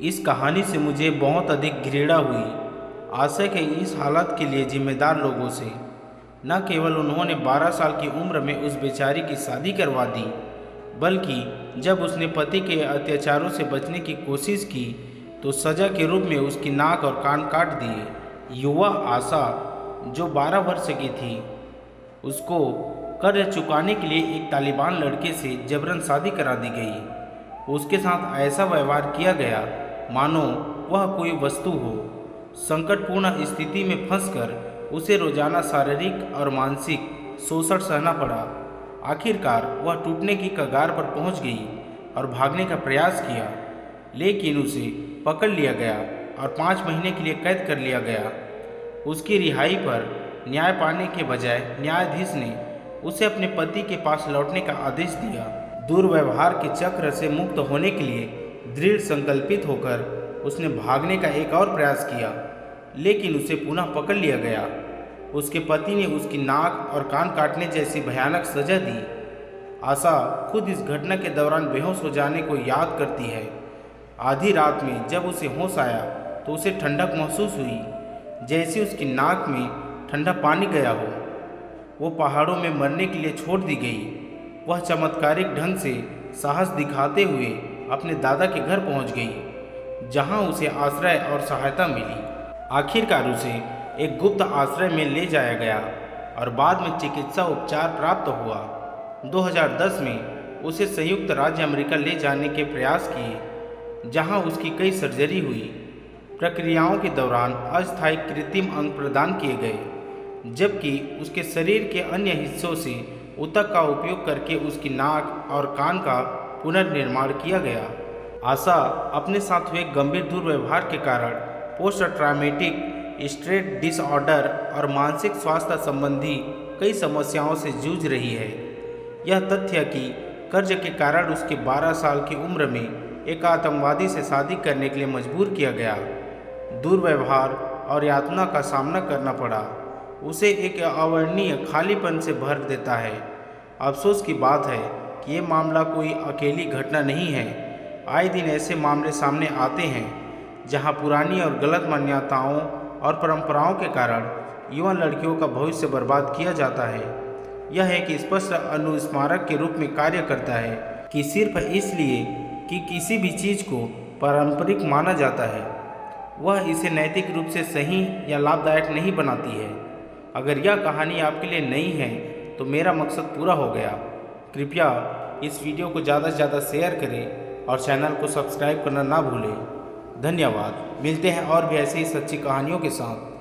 इस कहानी से मुझे बहुत अधिक घृणा हुई। आशय के इस हालत के लिए जिम्मेदार लोगों से। न केवल उन्होंने 12 साल की उम्र में उस बेचारी की शादी करवा दी, बल्कि जब उसने पति के अत्याचारों से बचने की कोशिश की तो सजा के रूप में उसकी नाक और कान काट दिए। युवा आशा, जो 12 वर्ष की थी, उसको कर्ज चुकाने के लिए एक तालिबान लड़के से जबरन शादी करा दी गई। उसके साथ ऐसा व्यवहार किया गया मानो वह कोई वस्तु हो। संकटपूर्ण स्थिति में फंसकर उसे रोजाना शारीरिक और मानसिक शोषण सहना पड़ा। आखिरकार वह टूटने की कगार पर पहुंच गई और भागने का प्रयास किया, लेकिन उसे पकड़ लिया गया और 5 महीने के लिए कैद कर लिया गया। उसकी रिहाई पर न्याय पाने के बजाय न्यायाधीश ने उसे अपने पति के पास लौटने का आदेश दिया। दुर्व्यवहार के चक्र से मुक्त होने के लिए दृढ़ संकल्पित होकर उसने भागने का एक और प्रयास किया, लेकिन उसे पुनः पकड़ लिया गया। उसके पति ने उसकी नाक और कान काटने जैसी भयानक सजा दी। आशा खुद इस घटना के दौरान बेहोश हो जाने को याद करती है। आधी रात में जब उसे होश आया तो उसे ठंडक महसूस हुई, जैसे उसकी नाक में ठंडा पानी गया हो। वो पहाड़ों में मरने के लिए छोड़ दी गई। वह चमत्कारिक ढंग से साहस दिखाते हुए अपने दादा के घर पहुंच गई, जहां उसे आश्रय और सहायता मिली। आखिरकार उसे एक गुप्त आश्रय में ले जाया गया और बाद में चिकित्सा उपचार प्राप्त हुआ। 2010 में उसे संयुक्त राज्य अमेरिका ले जाने के प्रयास किए, जहां उसकी कई सर्जरी हुई। प्रक्रियाओं के दौरान अस्थायी कृत्रिम अंग प्रदान किए गए, जबकि उसके शरीर के अन्य हिस्सों से ऊतक का उपयोग करके उसकी नाक और कान का पुनर्निर्माण किया गया। आशा अपने साथ हुए गंभीर दुर्व्यवहार के कारण पोस्ट ट्रॉमेटिक स्ट्रेस डिसऑर्डर और मानसिक स्वास्थ्य संबंधी कई समस्याओं से जूझ रही है। यह तथ्य कि कर्ज के कारण उसके 12 साल की उम्र में एक आतंकवादी से शादी करने के लिए मजबूर किया गया, दुर्व्यवहार और यातना का सामना करना पड़ा, उसे एक अवर्णनीय खालीपन से भर देता है। अफसोस की बात है कि ये मामला कोई अकेली घटना नहीं है। आए दिन ऐसे मामले सामने आते हैं जहां पुरानी और गलत मान्यताओं और परंपराओं के कारण युवा लड़कियों का भविष्य बर्बाद किया जाता है। यह एक स्पष्ट अनुस्मारक के रूप में कार्य करता है कि सिर्फ इसलिए कि किसी भी चीज़ को पारंपरिक माना जाता है, वह इसे नैतिक रूप से सही या लाभदायक नहीं बनाती है। अगर यह कहानी आपके लिए नई है तो मेरा मकसद पूरा हो गया। कृपया इस वीडियो को ज़्यादा से ज़्यादा शेयर करें और चैनल को सब्सक्राइब करना ना भूलें। धन्यवाद। मिलते हैं और भी ऐसी ही सच्ची कहानियों के साथ।